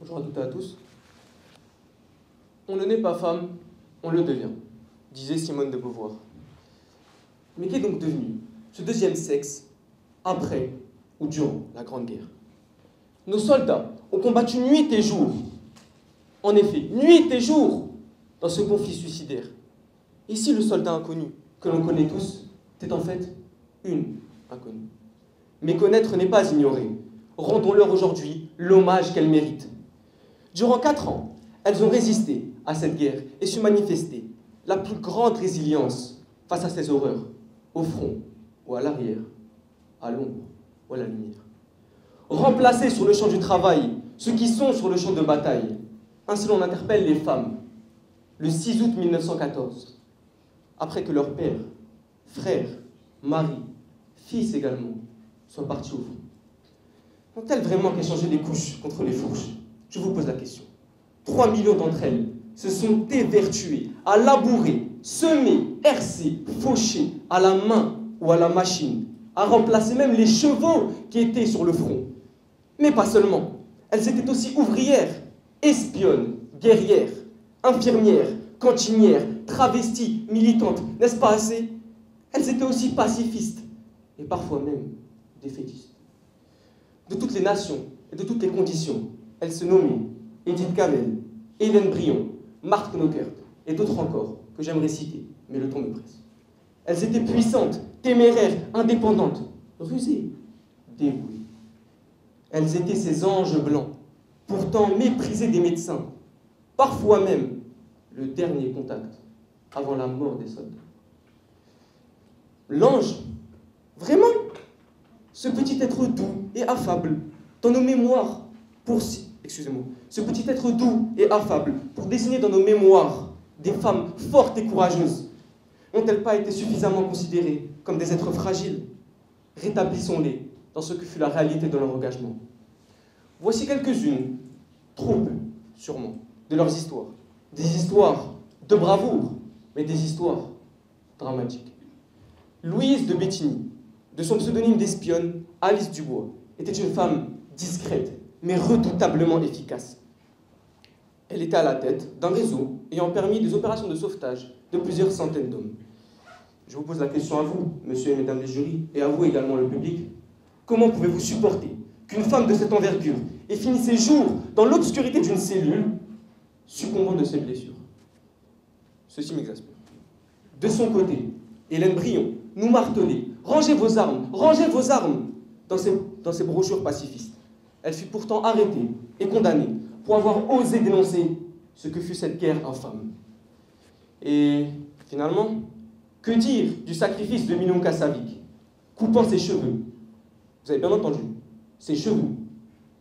Bonjour à toutes et à tous. On ne naît pas femme, on le devient, disait Simone de Beauvoir. Mais qu'est donc devenu ce deuxième sexe après ou durant la Grande Guerre? Nos soldats ont combattu nuit et jour. En effet, nuit et jour dans ce conflit suicidaire. Et si le soldat inconnu, que l'on connaît tous, était en fait une inconnue? Mais connaître n'est pas ignorer. Rendons-leur aujourd'hui l'hommage qu'elles méritent. Durant 4 ans, elles ont résisté à cette guerre et su manifester la plus grande résilience face à ces horreurs, au front ou à l'arrière, à l'ombre ou à la lumière. Remplacer sur le champ du travail ceux qui sont sur le champ de bataille. Ainsi l'on interpelle les femmes. Le 6 août 1914, après que leurs pères, frères, maris, fils également, soient partis au front. Ont-elles vraiment échangé les couches contre les fourches? Je vous pose la question. 3 millions d'entre elles se sont évertuées à labourer, semer, herser, faucher à la main ou à la machine, à remplacer même les chevaux qui étaient sur le front. Mais pas seulement. Elles étaient aussi ouvrières, espionnes, guerrières, infirmières, cantinières, travesties, militantes. N'est-ce pas assez? Elles étaient aussi pacifistes et parfois même défaitistes. De toutes les nations et de toutes les conditions, elles se nommaient Edith Cavell, Hélène Brion, Marthe Knockert et d'autres encore que j'aimerais citer, mais le temps me presse. Elles étaient puissantes, téméraires, indépendantes, rusées, dévouées. Elles étaient ces anges blancs, pourtant méprisés des médecins, parfois même le dernier contact avant la mort des soldats. L'ange, vraiment, ce petit être doux et affable dans nos mémoires, ce petit être doux et affable pour dessiner dans nos mémoires des femmes fortes et courageuses, n'ont-elles pas été suffisamment considérées comme des êtres fragiles? Rétablissons-les dans ce que fut la réalité de leur engagement. Voici quelques-unes, trop peu sûrement, de leurs histoires. Des histoires de bravoure, mais des histoires dramatiques. Louise de Béthigny, de son pseudonyme d'espionne, Alice Dubois, était une femme discrète, mais redoutablement efficace. Elle était à la tête d'un réseau ayant permis des opérations de sauvetage de plusieurs centaines d'hommes. Je vous pose la question à vous, messieurs et mesdames les jurys, et à vous également le public. Comment pouvez-vous supporter qu'une femme de cette envergure ait fini ses jours dans l'obscurité d'une cellule, succombant de ses blessures? Ceci m'exaspère. De son côté, Hélène Brion nous martelait « Rangez vos armes dans ses brochures pacifistes. Elle fut pourtant arrêtée et condamnée pour avoir osé dénoncer ce que fut cette guerre infâme. Et finalement, que dire du sacrifice de Minouka Savić, coupant ses cheveux? Vous avez bien entendu, ses cheveux,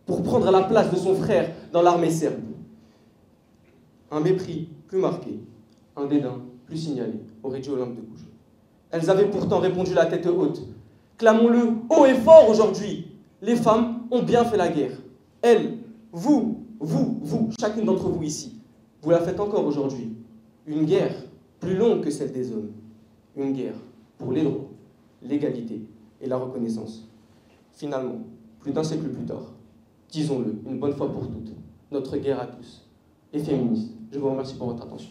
pour prendre la place de son frère dans l'armée serbe. Un mépris plus marqué, un dédain plus signalé aurait dû Olympe de Gouges. Elles avaient pourtant répondu la tête haute. Clamons-le haut et fort aujourd'hui. Les femmes ont bien fait la guerre. Elles, vous, chacune d'entre vous ici, vous la faites encore aujourd'hui. Une guerre plus longue que celle des hommes. Une guerre pour les droits, l'égalité et la reconnaissance. Finalement, plus d'un siècle plus tard, disons-le une bonne fois pour toutes, notre guerre à tous est féministe. Je vous remercie pour votre attention.